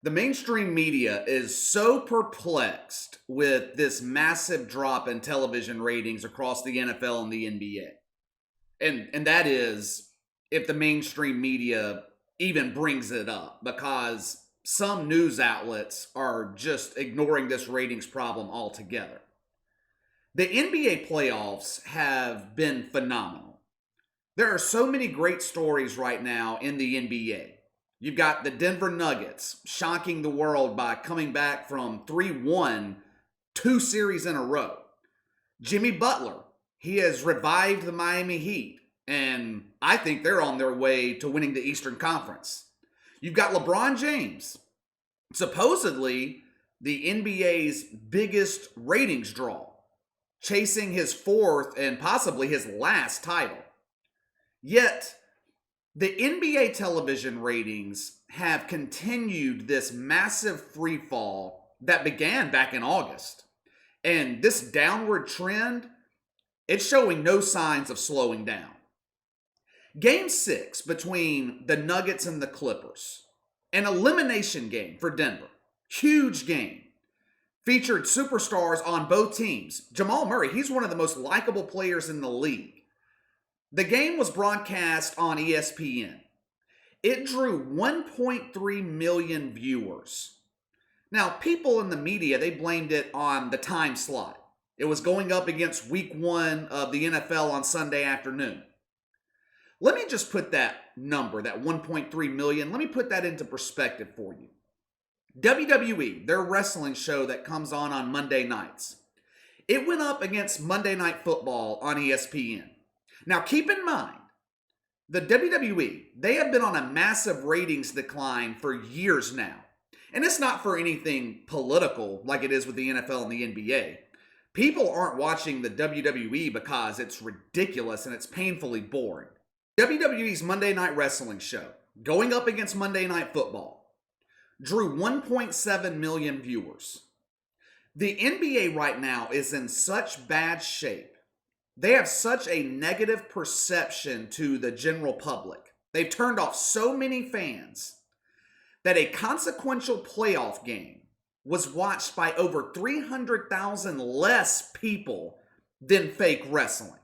The mainstream media is so perplexed with this massive drop in television ratings across the NFL and the NBA. And that is if the mainstream media even brings it up, because some news outlets are just ignoring this ratings problem altogether. The NBA playoffs have been phenomenal. There are so many great stories right now in the NBA. You've got the Denver Nuggets shocking the world by coming back from 3-1 two series in a row. Jimmy Butler, he has revived the Miami Heat, and I think they're on their way to winning the Eastern Conference. You've got LeBron James, supposedly the NBA's biggest ratings draw, chasing his fourth and possibly his last title. Yet, the NBA television ratings have continued this massive free fall that began back in August. And this downward trend, it's showing no signs of slowing down. Game 6 between the Nuggets and the Clippers, an elimination game for Denver. Huge game. Featured superstars on both teams. Jamal Murray, he's one of the most likable players in the league. The game was broadcast on ESPN. It drew 1.3 million viewers. Now, people in the media, they blamed it on the time slot. It was going up against week 1 of the NFL on Sunday afternoon. Let me just put that number, that 1.3 million, let me put that into perspective for you. WWE, their wrestling show that comes on Monday nights, it went up against Monday Night Football on ESPN. Now, keep in mind, the WWE, they have been on a massive ratings decline for years now. And it's not for anything political like it is with the NFL and the NBA. People aren't watching the WWE because it's ridiculous and it's painfully boring. WWE's Monday Night Wrestling show, going up against Monday Night Football, drew 1.7 million viewers. The NBA right now is in such bad shape. They have such a negative perception to the general public. They've turned off so many fans that a consequential playoff game was watched by over 300,000 less people than fake wrestling.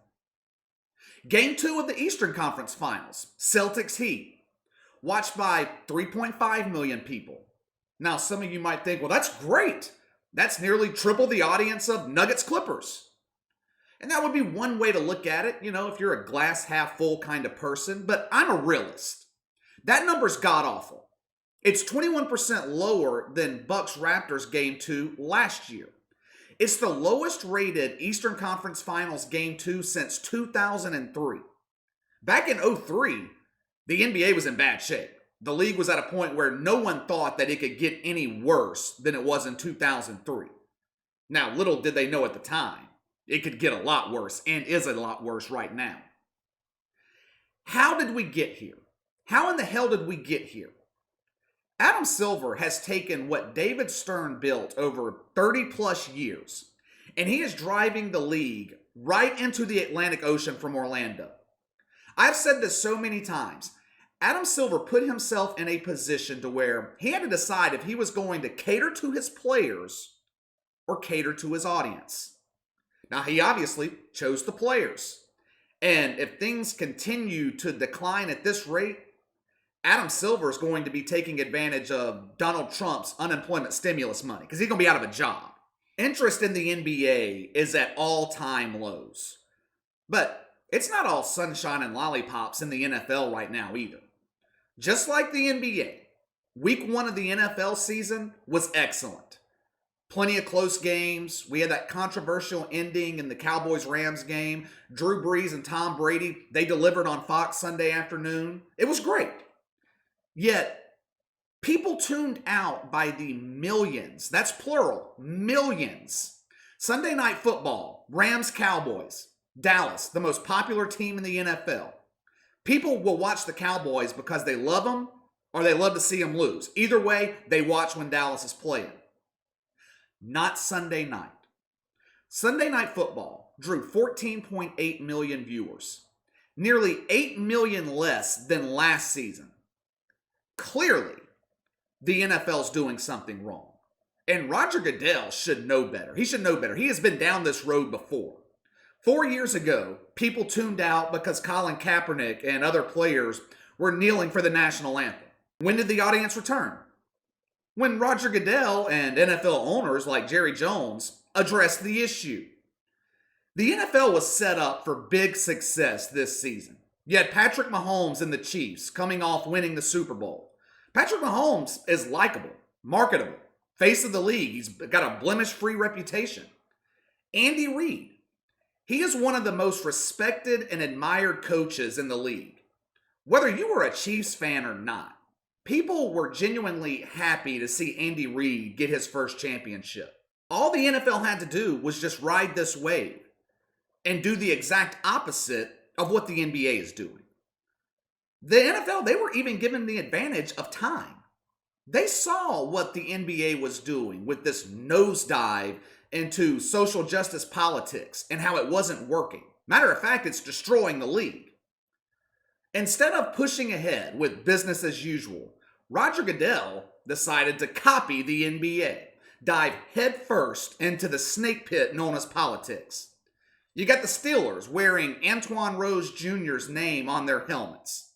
Game 2 of the Eastern Conference Finals, Celtics Heat, watched by 3.5 million people. Now, some of you might think, well, that's great. That's nearly triple the audience of Nuggets Clippers. And that would be one way to look at it, if you're a glass half full kind of person, but I'm a realist. That number's god-awful. It's 21% lower than Bucks Raptors Game 2 last year. It's the lowest rated Eastern Conference Finals Game 2 since 2003. Back in 2003, the NBA was in bad shape. The league was at a point where no one thought that it could get any worse than it was in 2003. Now, little did they know at the time, it could get a lot worse and is a lot worse right now. How did we get here? How in the hell did we get here? Adam Silver has taken what David Stern built over 30 plus years, and he is driving the league right into the Atlantic Ocean from Orlando. I've said this so many times. Adam Silver put himself in a position to where he had to decide if he was going to cater to his players or cater to his audience. Now, he obviously chose the players. And if things continue to decline at this rate, Adam Silver is going to be taking advantage of Donald Trump's unemployment stimulus money because he's going to be out of a job. Interest in the NBA is at all-time lows. But it's not all sunshine and lollipops in the NFL right now either. Just like the NBA, week 1 of the NFL season was excellent. Plenty of close games. We had that controversial ending in the Cowboys-Rams game. Drew Brees and Tom Brady, they delivered on Fox Sunday afternoon. It was great. Yet, people tuned out by the millions. That's plural, millions. Sunday Night Football, Rams-Cowboys, Dallas, the most popular team in the NFL. People will watch the Cowboys because they love them or they love to see them lose. Either way, they watch when Dallas is playing. Not Sunday night. Sunday Night Football drew 14.8 million viewers, nearly 8 million less than last season. Clearly, the NFL's doing something wrong. And Roger Goodell should know better. He should know better. He has been down this road before. 4 years ago, people tuned out because Colin Kaepernick and other players were kneeling for the national anthem. When did the audience return? When Roger Goodell and NFL owners like Jerry Jones addressed the issue. The NFL was set up for big success this season. You had Patrick Mahomes and the Chiefs coming off winning the Super Bowl. Patrick Mahomes is likable, marketable, face of the league. He's got a blemish-free reputation. Andy Reid, he is one of the most respected and admired coaches in the league. Whether you were a Chiefs fan or not, people were genuinely happy to see Andy Reid get his first championship. All the NFL had to do was just ride this wave and do the exact opposite of what the NBA is doing. The NFL, they were even given the advantage of time. They saw what the NBA was doing with this nosedive into social justice politics and how it wasn't working. Matter of fact, it's destroying the league. Instead of pushing ahead with business as usual, Roger Goodell decided to copy the NBA, dive headfirst into the snake pit known as politics. You got the Steelers wearing Antoine Rose Jr.'s name on their helmets.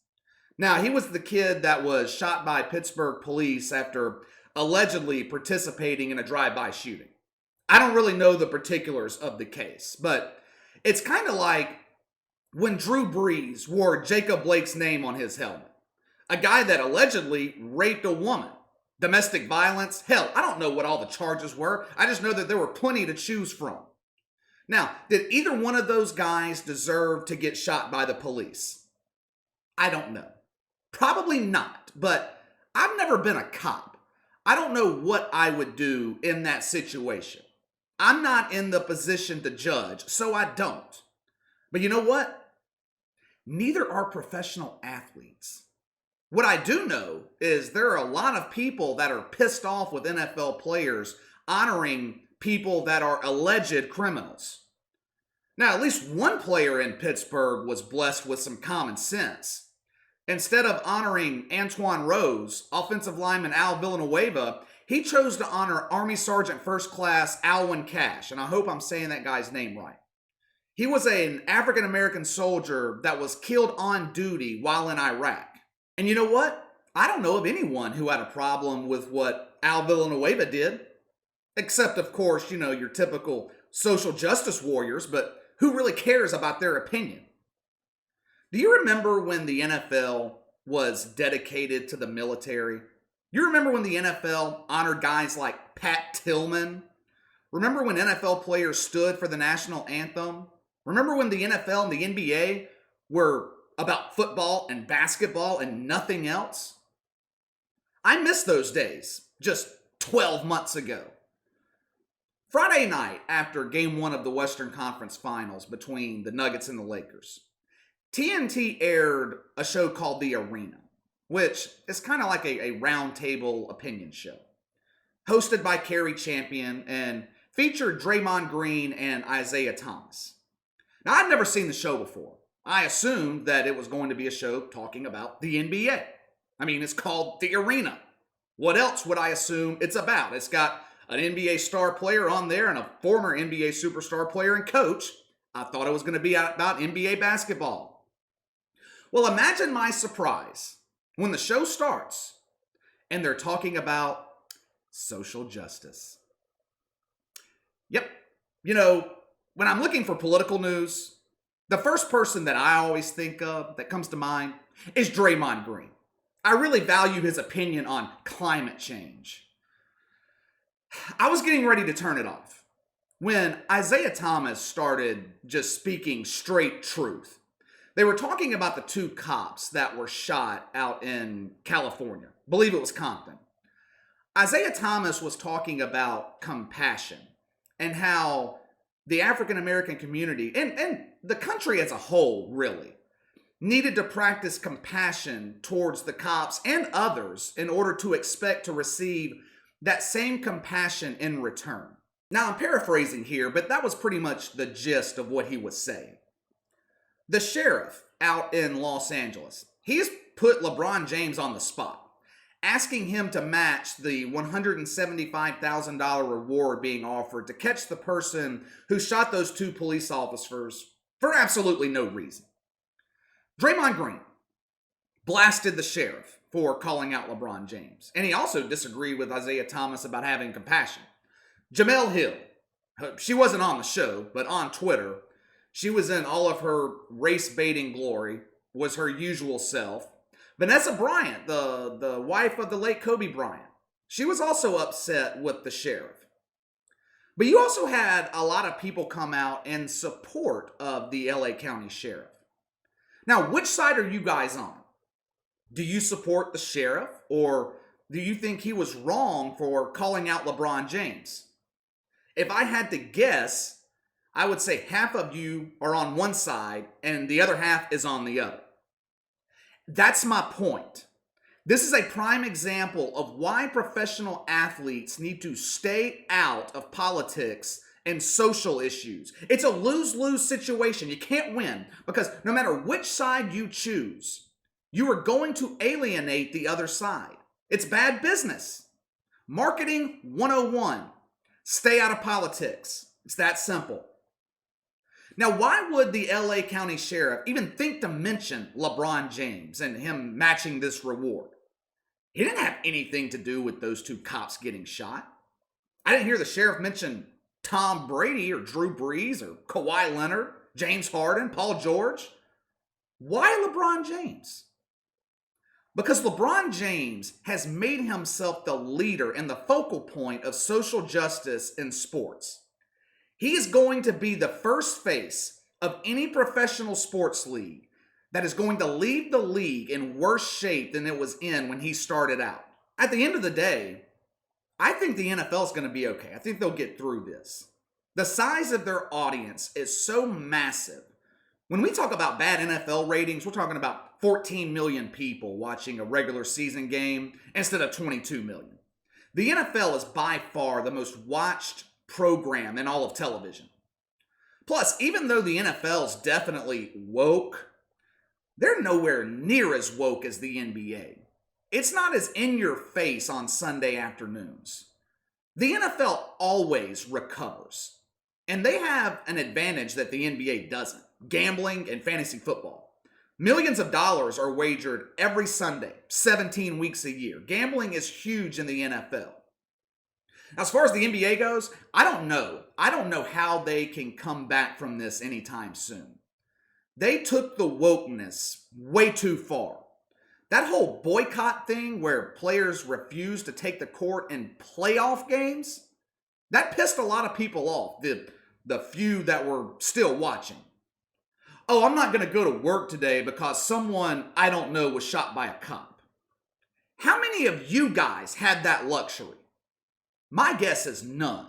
Now, he was the kid that was shot by Pittsburgh police after allegedly participating in a drive-by shooting. I don't really know the particulars of the case, but it's kind of like when Drew Brees wore Jacob Blake's name on his helmet. A guy that allegedly raped a woman. Domestic violence. Hell, I don't know what all the charges were. I just know that there were plenty to choose from. Now, did either one of those guys deserve to get shot by the police? I don't know. Probably not, but I've never been a cop. I don't know what I would do in that situation. I'm not in the position to judge, so I don't. But you know what? Neither are professional athletes. What I do know is there are a lot of people that are pissed off with NFL players honoring people that are alleged criminals. Now, at least one player in Pittsburgh was blessed with some common sense. Instead of honoring Antoine Rose, offensive lineman Al Villanueva, he chose to honor Army Sergeant First Class Alwyn Cash, and I hope I'm saying that guy's name right. He was an African-American soldier that was killed on duty while in Iraq. And you know what? I don't know of anyone who had a problem with what Al Villanueva did. Except, of course, your typical social justice warriors, but who really cares about their opinion? Do you remember when the NFL was dedicated to the military? You remember when the NFL honored guys like Pat Tillman? Remember when NFL players stood for the national anthem? Remember when the NFL and the NBA were about football and basketball and nothing else? I miss those days just 12 months ago. Friday night, after Game 1 of the Western Conference Finals between the Nuggets and the Lakers, TNT aired a show called The Arena, which is kind of like a round-table opinion show, hosted by Kerry Champion and featured Draymond Green and Isaiah Thomas. Now, I'd never seen the show before. I assumed that it was going to be a show talking about the NBA. I mean, it's called The Arena. What else would I assume it's about? It's got an NBA star player on there and a former NBA superstar player and coach. I thought it was going to be about NBA basketball. Well, imagine my surprise when the show starts and they're talking about social justice. Yep. When I'm looking for political news, the first person that I always think of that comes to mind is Draymond Green. I really value his opinion on climate change. I was getting ready to turn it off when Isaiah Thomas started just speaking straight truth. They were talking about the two cops that were shot out in California. I believe it was Compton. Isaiah Thomas was talking about compassion and how the African-American community and the country as a whole really needed to practice compassion towards the cops and others in order to expect to receive that same compassion in return. Now, I'm paraphrasing here, but that was pretty much the gist of what he was saying. The sheriff out in Los Angeles, he's put LeBron James on the spot, asking him to match the $175,000 reward being offered to catch the person who shot those two police officers for absolutely no reason. Draymond Green blasted the sheriff for calling out LeBron James, and he also disagreed with Isaiah Thomas about having compassion. Jamel Hill, she wasn't on the show, but on Twitter, she was in all of her race-baiting glory, was her usual self. Vanessa Bryant, the wife of the late Kobe Bryant, she was also upset with the sheriff. But you also had a lot of people come out in support of the LA County Sheriff. Now, which side are you guys on? Do you support the sheriff, or do you think he was wrong for calling out LeBron James? If I had to guess, I would say half of you are on one side and the other half is on the other. That's my point. This is a prime example of why professional athletes need to stay out of politics and social issues. It's a lose-lose situation. You can't win because no matter which side you choose, you are going to alienate the other side. It's bad business. Marketing 101. Stay out of politics. It's that simple. Now, why would the LA County Sheriff even think to mention LeBron James and him matching this reward? He didn't have anything to do with those two cops getting shot. I didn't hear the sheriff mention Tom Brady or Drew Brees or Kawhi Leonard, James Harden, Paul George. Why LeBron James? Because LeBron James has made himself the leader and the focal point of social justice in sports. He is going to be the first face of any professional sports league that is going to leave the league in worse shape than it was in when he started out. At the end of the day, I think the NFL is going to be okay. I think they'll get through this. The size of their audience is so massive. When we talk about bad NFL ratings, we're talking about 14 million people watching a regular season game instead of 22 million. The NFL is by far the most watched program in all of television. Plus, even though the NFL is definitely woke, they're nowhere near as woke as the NBA. It's not as in your face on Sunday afternoons. The NFL always recovers, and they have an advantage that the NBA doesn't. Gambling and fantasy football. Millions of dollars are wagered every Sunday, 17 weeks a year. Gambling is huge in the NFL. As far as the NBA goes, I don't know. I don't know how they can come back from this anytime soon. They took the wokeness way too far. That whole boycott thing where players refused to take the court in playoff games, that pissed a lot of people off, the few that were still watching. Oh, I'm not going to go to work today because someone I don't know was shot by a cop. How many of you guys had that luxury? My guess is none.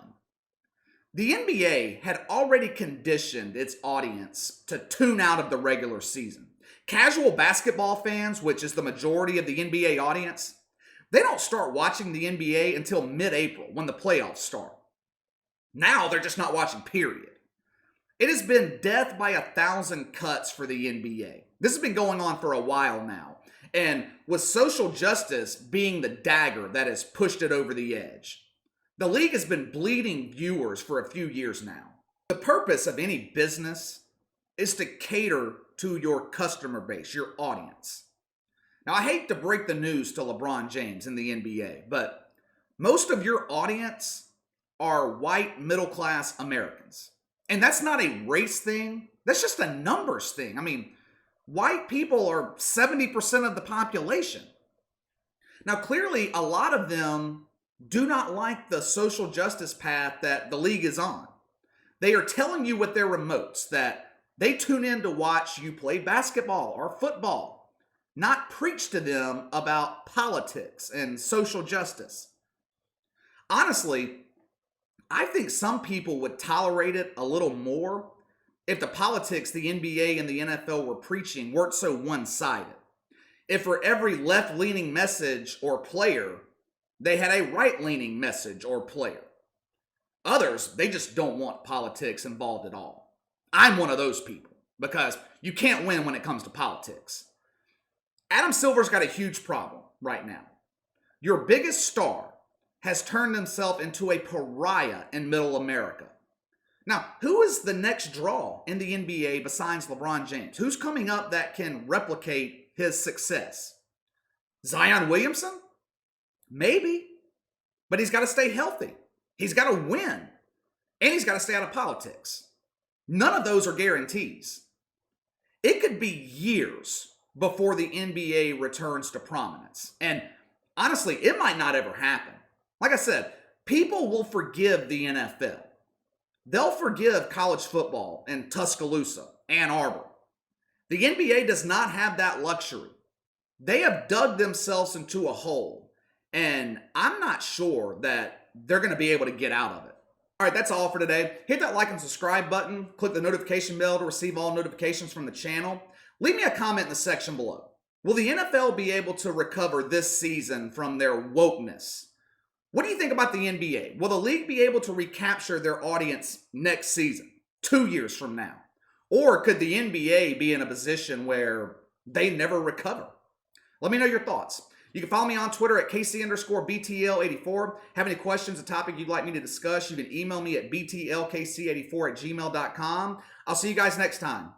The NBA had already conditioned its audience to tune out of the regular season. Casual basketball fans, which is the majority of the NBA audience, they don't start watching the NBA until mid-April when the playoffs start. Now they're just not watching, period. It has been death by 1,000 cuts for the NBA. This has been going on for a while now. And with social justice being the dagger that has pushed it over the edge, the league has been bleeding viewers for a few years now. The purpose of any business is to cater to your customer base, your audience. Now, I hate to break the news to LeBron James in the NBA, but most of your audience are white middle-class Americans. And that's not a race thing. That's just a numbers thing. I mean, white people are 70% of the population. Now, clearly, a lot of them do not like the social justice path that the league is on. They are telling you with their remotes that they tune in to watch you play basketball or football, not preach to them about politics and social justice. Honestly, I think some people would tolerate it a little more if the politics the NBA and the NFL were preaching weren't so one-sided. If for every left-leaning message or player, they had a right-leaning message or player. Others, they just don't want politics involved at all. I'm one of those people because you can't win when it comes to politics. Adam Silver's got a huge problem right now. Your biggest star has turned himself into a pariah in middle America. Now, who is the next draw in the NBA besides LeBron James? Who's coming up that can replicate his success? Zion Williamson? Maybe. But he's got to stay healthy. He's got to win. And he's got to stay out of politics. None of those are guarantees. It could be years before the NBA returns to prominence. And honestly, it might not ever happen. Like I said, people will forgive the NFL. They'll forgive college football in Tuscaloosa, Ann Arbor. The NBA does not have that luxury. They have dug themselves into a hole, and I'm not sure that they're going to be able to get out of it. All right, that's all for today. Hit that like and subscribe button. Click the notification bell to receive all notifications from the channel. Leave me a comment in the section below. Will the NFL be able to recover this season from their wokeness? What do you think about the NBA? Will the league be able to recapture their audience next season, 2 years from now? Or could the NBA be in a position where they never recover? Let me know your thoughts. You can follow me on Twitter at KC_BTL84. Have any questions, a topic you'd like me to discuss, you can email me at BTLKC84@gmail.com. I'll see you guys next time.